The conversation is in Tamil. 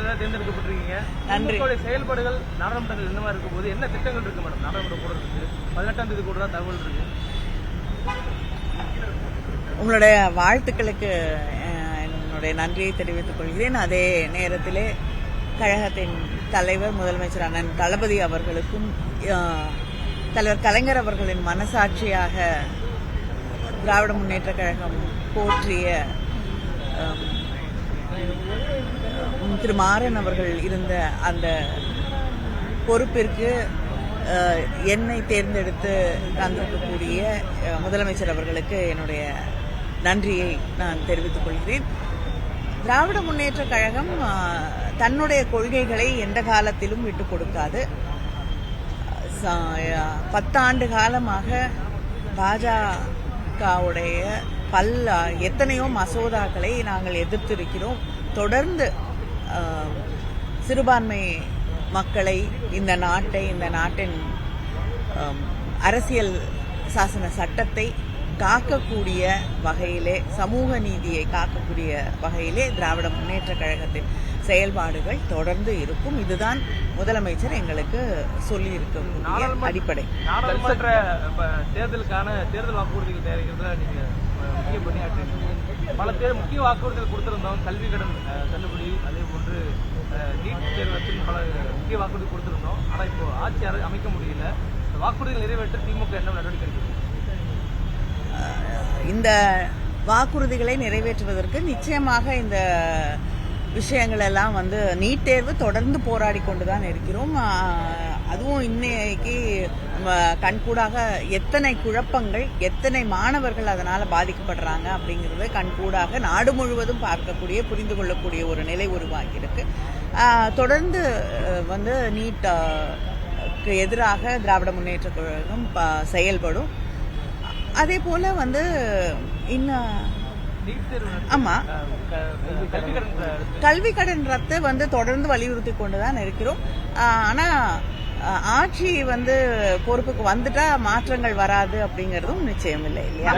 உறுப்பினராக தேர்ந்தெடுக்கப்பட்டிருக்கீங்க. நன்றி. செயல்பாடுகள் நாடாளுமன்றத்தில் என்னவா இருக்கும் போது என்ன திட்டங்கள் இருக்கு மேடம்? நாடாளுமன்ற கூடுறதுக்கு 18ஆம் தேதி கூட தகவல் இருக்கு. உங்களுடைய வாழ்த்துக்களுக்கு என்னுடைய நன்றியை தெரிவித்துக் கொள்கிறேன். அதே நேரத்திலே கழகத்தின் தலைவர் முதலமைச்சர் அண்ணன் தளபதி அவர்களுக்கும் தலைவர் கலைஞர் அவர்களின் மனசாட்சியாக திராவிட முன்னேற்ற கழகம் போற்றிய திரு மாறன் அவர்கள் இருந்த அந்த பொறுப்பிற்கு என்னை தேர்ந்தெடுத்து தந்திருக்கக்கூடிய முதலமைச்சர் அவர்களுக்கு என்னுடைய நன்றியை நான் தெரிவித்துக் கொள்கிறேன். திராவிட முன்னேற்ற கழகம் தன்னுடைய கொள்கைகளை எந்த காலத்திலும் விட்டுக் கொடுக்காது. 10 ஆண்டு காலமாக பாஜகவுடைய எத்தனையோ மசோதாக்களை நாங்கள் எதிர்த்திருக்கிறோம். தொடர்ந்து சிறுபான்மை மக்களை, இந்த நாட்டின் அரசியல் சாசன சட்டத்தை காக்கக்கூடிய வகையிலே, சமூக நீதியை காக்கக்கூடிய வகையிலே திராவிட முன்னேற்ற கழகத்தின் செயல்பாடுகள் தொடர்ந்து இருக்கும். இதுதான் முதலமைச்சர் எங்களுக்கு சொல்லி இருக்கக்கூடிய அடிப்படை. நாடாளுமன்ற தேர்தலுக்கான தேர்தல் வாக்குறுதிகள் தயாரிக்கிறதுல நீங்க முக்கிய பணியாற்றுறீங்க. பல முக்கிய வாக்குறுதிகள் கொடுத்திருந்தோம். கல்வி கடன் தள்ளுபடி, அதே போன்று நீட் தேர்வு, பல முக்கிய வாக்குறுதி கொடுத்திருந்தோம். ஆனா இப்போ ஆட்சி அமைக்க முடியல. வாக்குறுதிகள் நிறைவேற்ற திமுக என்ன நடவடிக்கை எடுக்குது? இந்த வாக்குறுதிகளை நிறைவேற்றுவதற்கு நிச்சயமாக இந்த விஷயங்கள் எல்லாம் நீட் தேர்வு தொடர்ந்து போராடி கொண்டுதான் இருக்கிறோம். அதுவும் இன்னைக்கு கண்கூடாக எத்தனை குழப்பங்கள், எத்தனை மாணவர்கள் அதனால பாதிக்கப்படுறாங்க அப்படிங்கறது கண்கூடாக நாடு முழுவதும் பார்க்கக்கூடிய, புரிந்து கொள்ளக்கூடிய ஒரு நிலை உருவாகி இருக்கு. தொடர்ந்து நீட்டுக்கு எதிராக திராவிட முன்னேற்ற கழகம் செயல்படும். அதே போல ஆமா, கல்வி கடன் ரத்து தொடர்ந்து வலியுறுத்தி கொண்டுதான் இருக்கிறோம். ஆனா ஆட்சி பொறுப்புக்கு வந்துட்டா மாற்றங்கள் வராது அப்படிங்கறதும் நிச்சயம் இல்லை இல்லையா?